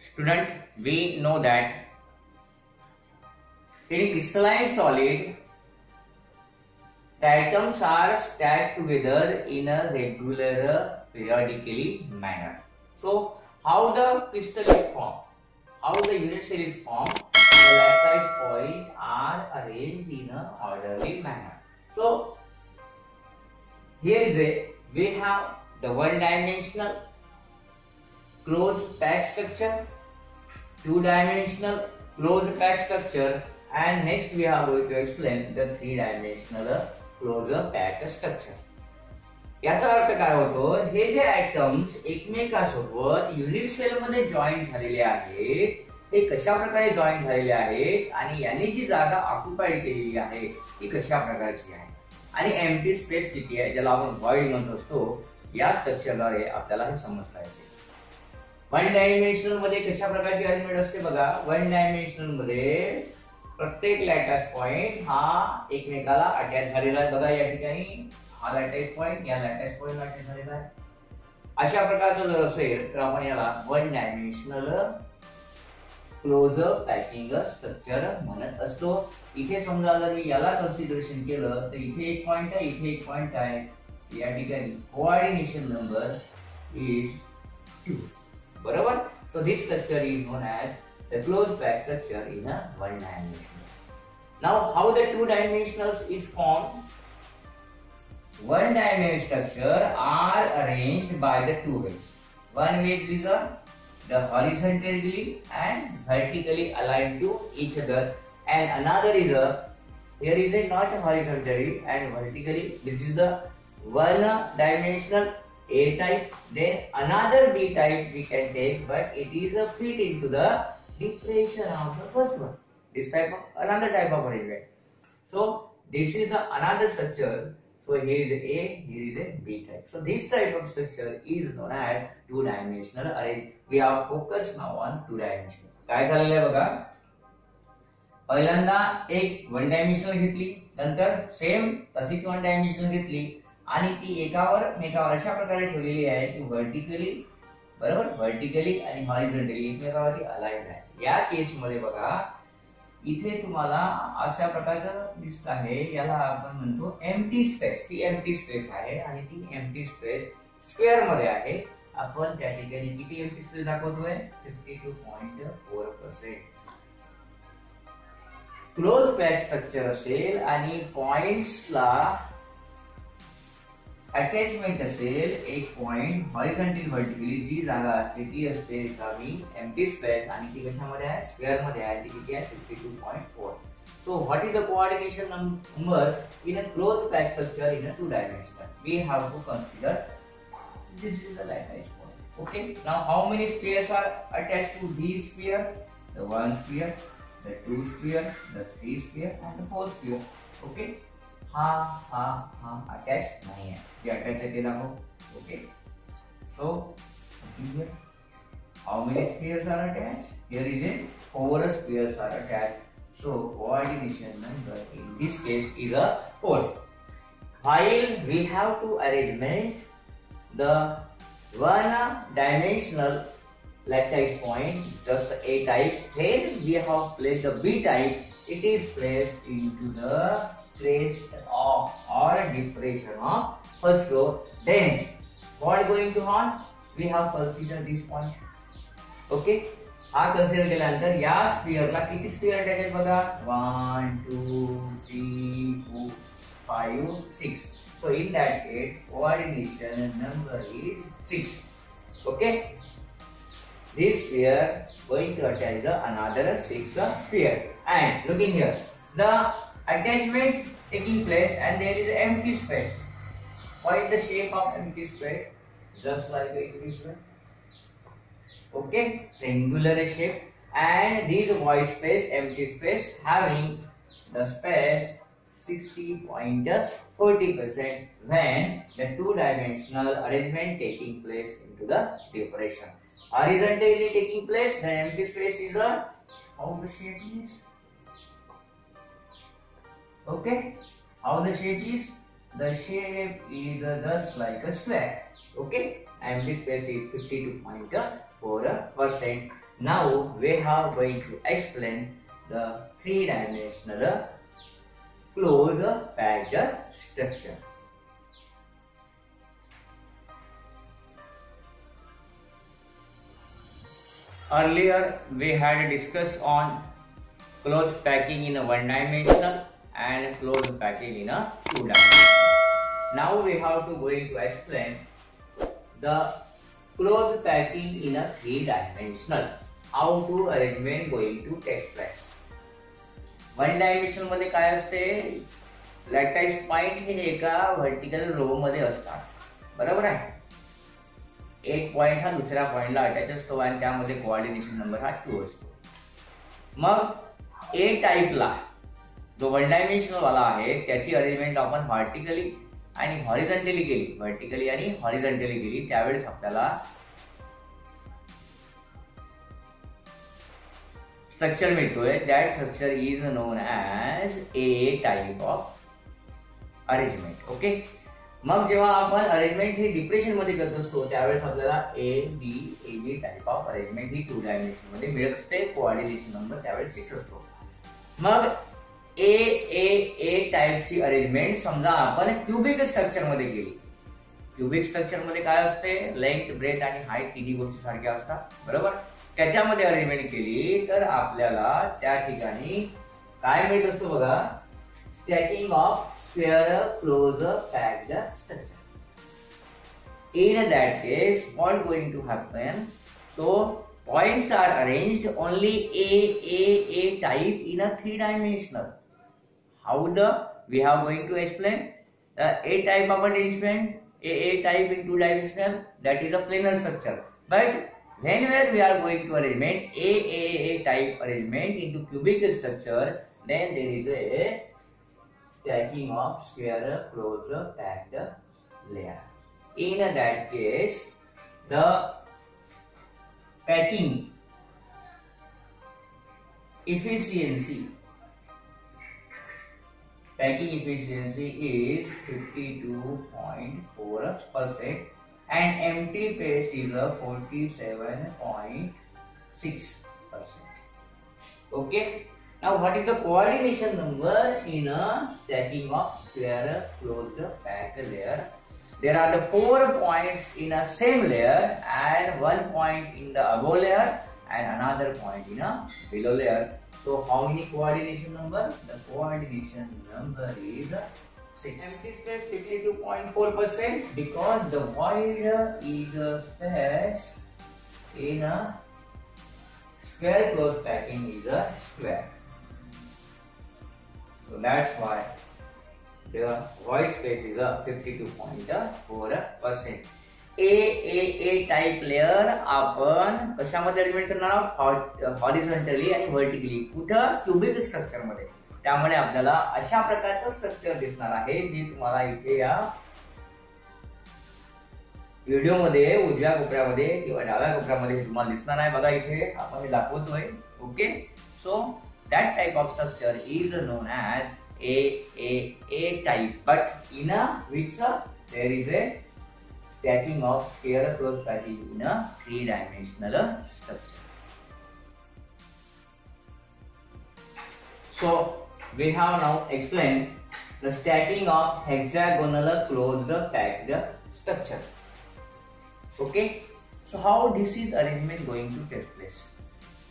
Student, we know that in crystalline solid, the atoms are stacked together in a regular periodically manner. So, how the crystal is formed? How the unit cell is formed? The lattice points are arranged in an orderly manner. So, we have the one-dimensional closed packed structure, two-dimensional closed packed structure, and next we are going to explain the three-dimensional closed packed structure. याचा अर्थ काय होतो, हे जे atoms एकमेकांसोबत unit cell मध्ये join झालेले आहेत, ते कशा प्रकारे जॉईन झालेले आहेत आणि यांनी जी जागा ऑक्युपाइड केलेली आहे ती कशा प्रकारची आहे आणि एम्प्टी स्पेस किती आहे, ज्याला आपण व्हॉइड म्हणत असतो, या स्ट्रक्चरद्वारे आपल्याला हे समजता येते. वन डायमेन्शनल मध्ये कशा प्रकारची अरेंजमेंट असते बघा. वन डायमेन्शनल मध्ये प्रत्येक लॅटिस पॉइंट हा एकमेकाला अटॅच झालेला आहे. बघा या ठिकाणी हा लॅटिस पॉइंट या लॅटिस पॉइंट अटॅच झालेला आहे. अशा प्रकारचं जर असेल तर आपण याला one dimensional close packing structure म्हणत असतो. इथे समजा जर मी याला कन्सिडरेशन केलं तर इथे एक पॉइंट आहे, इथे एक पॉइंट आहे. या ठिकाणी कोऑर्डिनेशन नंबर इज 2. बरोबर. So this structure is known as the closed packed structure in a one dimensional. Now how the two dimensionals is formed? One dimensional structure are arranged by the two ways. One way is the horizontally and vertically aligned to each other, and another is here is a not horizontally and vertically. This is the one dimensional A type. Then another B type we can take, but it is a fit into the depression of the first one. This type of another type of arrangement. So this is the another structure. So here is A, here is a B type. So this type of structure is known as two-dimensional arrangement. We are focused now on two-dimensional. काय झालेलं आहे बघा. पहिल्यांदा एक one dimensional घेतली, नंतर same तशीच one dimensional घेतली आणि ती एकावर अशा प्रकारे ठेवलेली आहे की व्हर्टिकली, बरोबर, व्हर्टिकली आणि हॉरिझॉन्टली एकमेकावरती अलाइन्ड आहे. या केस मध्ये बघा इथे तुम्हाला अशा प्रकारचं दिसत आहे, याला आपण म्हणतो एम्प्टी स्पेस. ती एम्प्टी स्पेस आहे आणि ती एम्प्टी स्पेस स्क्वेअर मध्ये आहे. आपण त्या ठिकाणी किती एम्प्टी स्पेस दाखवतोय, 52.4%. क्लोज पॅक स्ट्रक्चर असेल आणि पॉइंट्सला अटॅचमेंट असेल, एक पॉइंट हॉरिझॉन्टल व्हर्टिकली जी जागा असते ती असते रिकामी एम्प्टी स्पेस आणि ती कशामध्ये आहे, स्क्वेअर मध्ये आहे. ती किती आहे, 52.4. So what is the coordination number in a close pack structure in a two dimensional? We have to consider this is the lattice point. Okay, now how many spheres are attached to this sphere? The one sphere, the two sphere, the three sphere and the four sphere. Okay, हा attach नाही आहे, जे attach आहे ते दाखव. Okay, so here how many spheres are attached? Here is a 4 spheres are attached. So coordination number in this case is a 4. While we have to arrangement the one dimensional lattice point, just A type, when we have placed the B type, it is placed into the crest of or depression of first row. Then what going to on? We have considered this point. Okay, हा consider केल्यानंतर या स्फिअरला किती sphere attach आहेत बघा, 1 2 3 4 5 6. So in that case coordination number is 6. Okay, this sphere going to attach the another 6 sphere. And looking here, the attachment taking place and there is empty space. What is the shape of empty space? Just like this way. Okay, triangular shape, and these void space, empty space having the space 60.40% when the two-dimensional arrangement taking place into the depression. Horizontally taking place, the empty space is a how the shape is. Okay, how the shape is? The shape is just like a square. Okay, and this space is 52.4%. Now we are going to explain the three-dimensional closed packed structure. Earlier we had discussed on closed packing in a one-dimensional and closed packing in a two-dimensional. Now we have to going to explain the closed packing in a three-dimensional. How to arrangement going to take place. One dimensional मध्ये काय असते, lattice point हे एका vertical रो मध्ये असतात, बरोबर आहे. एक point हा दुसऱ्या पॉइंटला अटॅच असतो आणि त्यामध्ये कोऑर्डिनेशन नंबर हा 2 असतो. मग ए टाइपला जो वन डायमेन्शनल वाला आहे त्याची अरेंजमेंट आपण व्हर्टिकली आणि हॉरिझॉन्टली केली, व्हर्टिकली आणि हॉरिझॉन्टली केली, त्यावेळेस आपल्याला स्ट्रक्चर मिळतोय. That structure is known as a type of arrangement. Okay. मग जेव्हा आपण अरेंजमेंट ही डिप्रेशन मध्ये करत असतो त्यावेळेस आपल्याला A B type of arrangement ही 2 डायमेन्शन मध्ये मिळत असते. कोऑर्डिनेशन नंबर त्यावेळेस 6 असतो. मग ए टाइपची अरेंजमेंट समजा आपण क्यूबिक स्ट्रक्चर मध्ये केली. क्यूबिक स्ट्रक्चर मध्ये काय असते, लेंथ, ब्रेथ आणि हाईट तिन्ही गोष्टी सारख्या असतात, बरोबर. त्याच्यामध्ये अरेंजमेंट केली तर आपल्याला त्या ठिकाणी काय मिळत असतो बघा, stacking of square close packed structure. In that case, what going to happen? So points are arranged only A type in a 3-dimensional. How we are going to explain the A type of arrangement? A type in 2-dimensional, that is a planar structure. But whenever we are going to arrangement A type arrangement into cubic structure, then there is a stacking of square closed packed layer. In that case, the packing efficiency is 52.4% and empty space is 47.6%. Okay. Now what is the coordination number in a stacking of square closed packed layer? There are the 4 points in a same layer and 1 point in the above layer and another point in a below layer. So how many coordination number? The coordination number is 6. Empty space 52.4% because the void is a space in a square closed packing is a square. So that's why the void space is a 52.4%. A type layer आपण कशामध्ये arrangement करणार आहोत, horizontally आणि vertically. कुठं, cubic structure मध्ये. त्यामुळे आपल्याला अशा प्रकारचं स्ट्रक्चर दिसणार आहे जे तुम्हाला इथे या व्हिडिओ मध्ये उजव्या कोपऱ्यामध्ये किंवा डाव्या कोपऱ्यामध्ये तुम्हाला दिसणार आहे. बघा इथे आपण दाखवतोय. Okay. So that type of structure is known as A type, but in which there is a stacking of square closed packing in a 3-dimensional structure. So we have now explained the stacking of hexagonal closed packed structure. Okay. So how this is arrangement going to take place?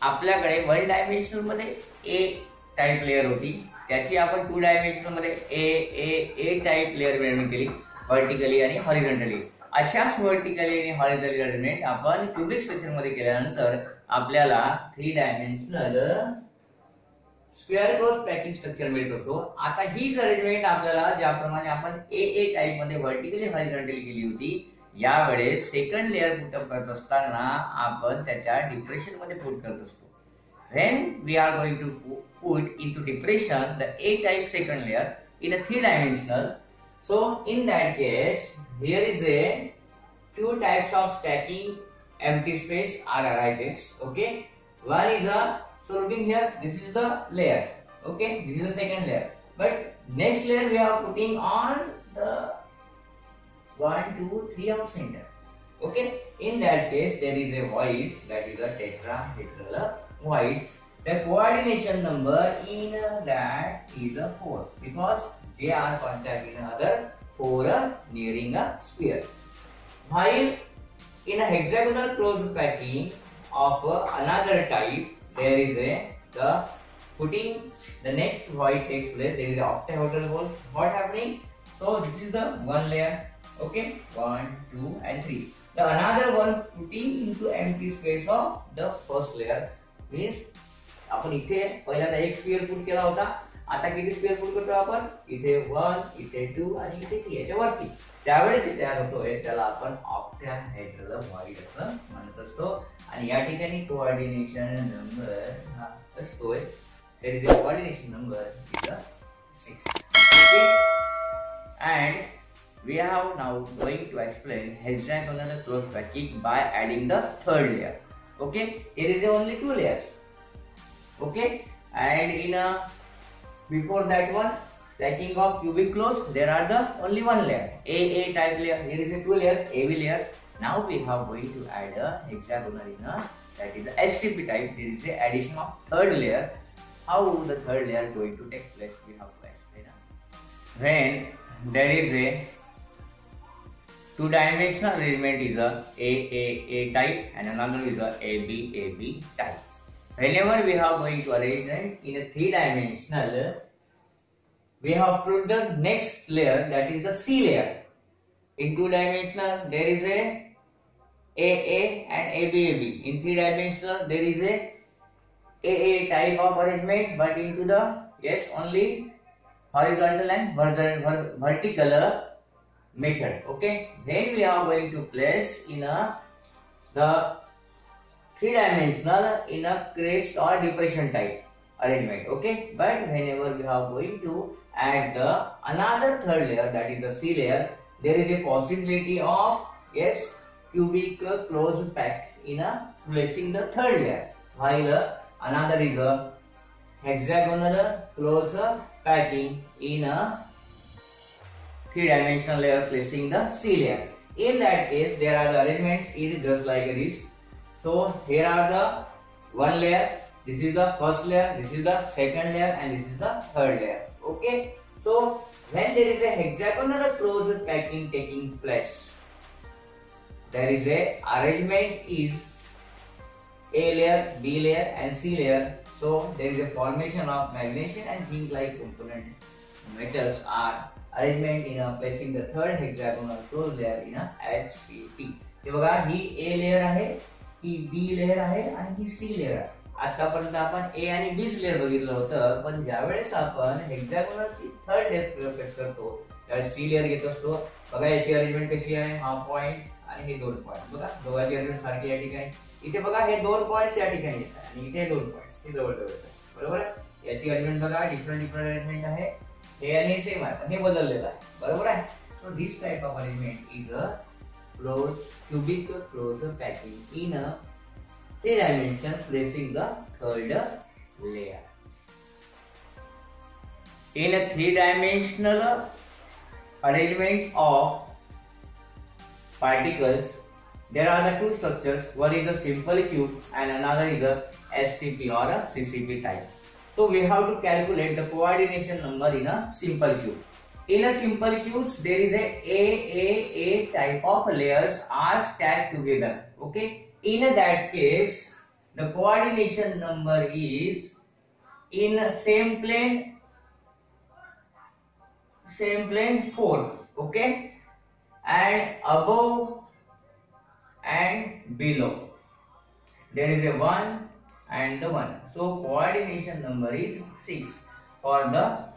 आपल्याकडे 1 dimensional मध्ये ए type layer होती, त्याची आपण 2 dimensional मध्ये ए type layer arrangement केली, vertically आणि horizontally. अशाच vertically आणि हॉरिझॉन्टली अरेंजमेंट आपण क्यूबिक स्ट्रक्चर मध्ये केल्यानंतर आपल्याला 3 dimensional square close packing structure मिळत असतो. आता हीच अरेंजमेंट आपल्याला ज्याप्रमाणे आपण ए टाइप मध्ये व्हर्टिकली हॉरिझॉन्टली केली होती, यावेळेस सेकंड लेअर पुटअप करत असताना आपण त्याच्या डिप्रेशन मध्ये पुट करत असतो. When we are going to put into depression the A type second layer in a 3-dimensional, so in that case here is a 2 types of stacking empty space are arises. Okay, one is a, so looking here, this is the layer. Okay, this is the second layer, but next layer we are putting on the 1 2 3 on center. Okay, in that case there is a voice, that is a tetrahedral void. The coordination number in that is a 4 because they are contacting another 4 nearing spheres. While in a hexagonal closed packing of another type, there is the putting the next void takes place. There is a octahedral holes. What happening? So this is the one layer. Okay, 1, 2, and 3. The another one putting into empty space of the first layer means आपण इथे पहिल्यांदा एक sphere put केला होता. आता किती sphere put करतो आपण? इथे 1, इथे 2 आणि इथे 3 याच्या वरती. त्यावेळेस जे तयार होतोय त्याला आपण ऑक्टाहेड्रल व्हॉइड असं म्हणत असतो. आणि या ठिकाणी कोऑर्डिनेशन नंबर हा असतोय. There is a coordination number is 6. Okay, and we have now going to explain hexagonal closed packing by adding the third layer. Okay, here is only 2 layers. Okay, and in before that one stacking of cubic close, there are the only one layer, AA type layer. Here is a 2 layers, AB layers. Now we have going to add a hexagonal in that is the SCP type. There is a addition of third layer. How the third layer going to take place? We have to explain. When there is a 2-dimensional arrangement is a AAA type and another is a ABAB type. Whenever we have going to arrange in a 3-dimensional, we have put the next layer, that is the C layer. In 2-dimensional, there is a AA and ABAB. In 3-dimensional, there is a AA type of arrangement, but into the only horizontal and vertical method. Okay, then we are going to place in the 3-dimensional in a crest or depression type arrangement. Okay, but whenever we are going to add the another third layer, that is the C layer, there is a possibility of cubic closed pack in placing the third layer, while another is a hexagonal closed packing in a 3-dimensional layer placing the C layer. In that case, there are the arrangements is just like this. So here are the one layer, this is the first layer, this is the second layer, and this is the third layer. Okay, so when there is a hexagonal closed packing taking place, there is a arrangement is A layer, B layer, and C layer. So there is a formation of magnesium and zinc like component metals are arrangement in placing the third hexagonal closed layer in a HCP. हे बघा, ही A layer आहे, ही B layer आहे आणि ही C layer आहे. आतापर्यंत आपण A आणि B layer बघितलं होतं, पण ज्यावेळेस आपण हेक्सागोनलची थर्ड लेयर प्लेस करतो त्यावेळेस C लेयर घेत असतो. बघा याची अरेंजमेंट कशी आहे, हा पॉइंट आणि हे 2 पॉइंट. बघा दोघांची अरेंजमेंट सारखी या ठिकाणी. इथे बघा हे 2 पॉइंट्स या ठिकाणी येतात आणि इथे 2 पॉइंट्स हे जवळ जवळ आहेत. बरोबर आहे, याची अरेंजमेंट बघा डिफरंट अरेंजमेंट आहे. हे आणि हे सेम आहे पण हे बदललेलं आहे. बरोबर आहे. So this type of arrangement is a cubic closed packing in a 3-dimension placing the third layer. In a 3-dimensional arrangement of particles, there are the 2 structures. One is a simple cube and another is a SCP or a CCP type. So we have to calculate the coordination number in a simple cube. In a simple cubes, there is a AAA type of layers are stacked together. Okay. In that case, the coordination number is in same plane 4. Okay, and above and below there is a 1 and the 1. So coordination number is 6 for the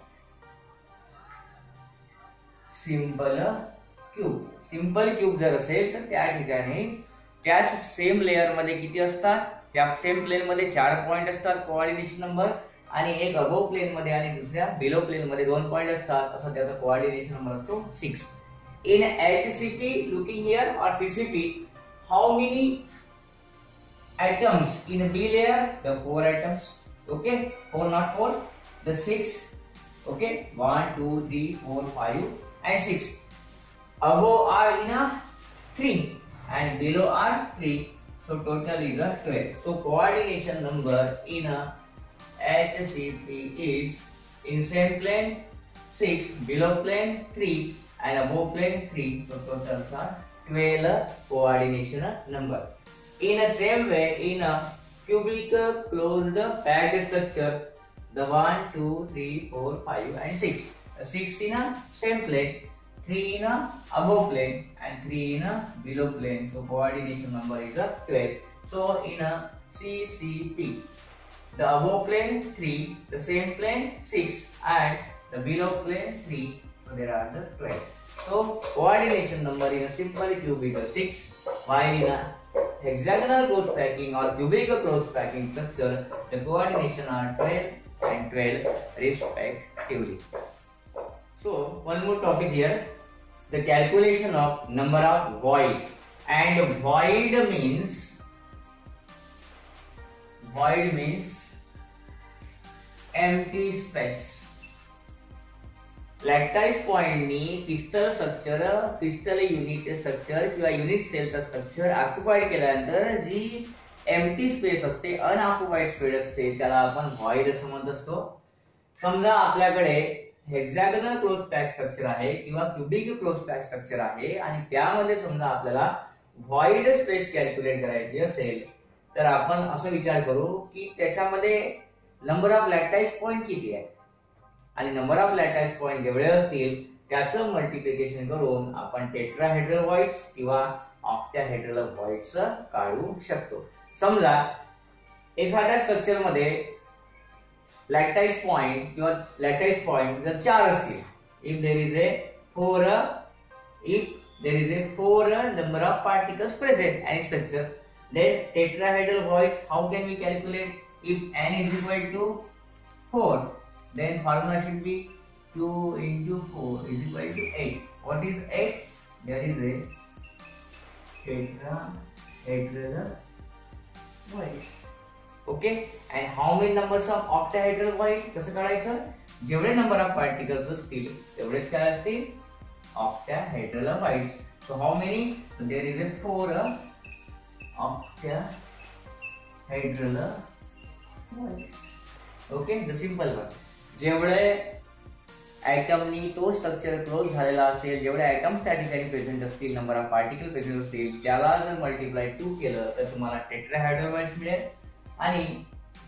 simple cube. Simple cube जर असेल तर त्या ठिकाणी त्याच same layer मध्ये किती असतात, त्या सेम प्लेन मध्ये 4 पॉइंट असतात कोऑर्डिनेशन नंबर, आणि एक अबोव प्लेन मध्ये आणि दुसऱ्या बिलो प्लेन मध्ये 2 पॉइंट असतात. असं त्याचा कोऑर्डिनेशन नंबर असतो 6. इन HCP लुकिंग हियर और CCP, how many atoms in B layer? The 4 atoms. Okay, 4 not 4, the 6. Okay, 1 2 3 4 5 and 6. Above are in a 3. and below are 3. So total is a 12. So coordination number in a HC3 is in same plane 6, below plane 3 and above plane 3. So totals are 12 coordination number. In the same way, in a cubic closed packed structure, the 1, 2, 3, 4, 5 and 6. 6 in a same plane, 3 in a above plane and 3 in a below plane. So coordination number is a 12. So in a CCP, the above plane 3, the same plane 6 and the below plane 3. So there are the 12. So coordination number in a simple cubic is 6, while in a hexagonal close packing or cubic close packing structure, the coordination are 12 and 12 respectively. So one more topic here, the calculation of number of void. And void means empty space. Lattice पॉइंटनी crystal structure, crystal unit structure किंवा unit सेलचं structure occupied केल्यानंतर जी empty space असते, unoccupied space असते, त्याला आपण void असं म्हणत असतो. समजा आपल्याकडे हेक्सागोनल क्लोज पॅक स्ट्रक्चर आहे किंवा क्यूबिक क्लोज पॅक स्ट्रक्चर आहे आणि त्यामध्ये समजा आपल्याला व्हॉइड स्पेस कॅल्क्युलेट करायची असेल तर आपण असं विचार करू की त्याच्यामध्ये नंबर ऑफ लॅक्टाईस पॉइंट किती आहेत आणि नंबर ऑफ लॅटाईस पॉइंट जेवढे असतील त्याचं मल्टिप्लिकेशन करून आपण टेट्राहेड्रल व्हॉइड्स किंवा ऑक्टाहेड्रल व्हॉइड्स काढू शकतो. समजा एखाद्या स्ट्रक्चर मध्ये लॅटाईस पॉइंट किंवा लॅटाईस पॉइंट जर 4 असतील, if there is a 4 number of particles present in structure, then tetrahedral voids, how can we calculate? If n is equal to 4, then formula should be 2 into 4 is equal to 8. What is 8? There is a tetrahedral voids. Okay, and how many numbers of octahedral void? कसं काढायचं? जेवढे number of particles असतील तेवढेच काय असतील octahedral voids. So how many? So there is a 4 octahedral voids. Okay, the simple one. जेवढे ऍटमनी तो structure close झालेला असेल, जेवढे ऍटम स्टॅटिकली प्रेझेंट असतील, नंबर ऑफ पार्टिकल प्रेझेंट असतील, त्याला जर मल्टिप्लाय 2 केलं तर तुम्हाला टेट्राहेड्रल व्हॉइड्स मिळेल आणि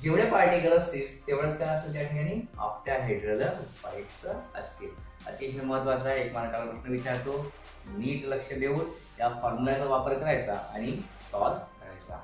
जेवढे पार्टिकल असतील तेवढंच काय असेल त्या ठिकाणी ऑक्टाहेड्रल व्हॉइड्स असतील. अतिशय महत्त्वाचा आहे, एक मार्काला प्रश्न विचारतो, नीट लक्ष देऊन या फॉर्म्युलाचा वापर करायचा आणि सॉल्व्ह करायचा.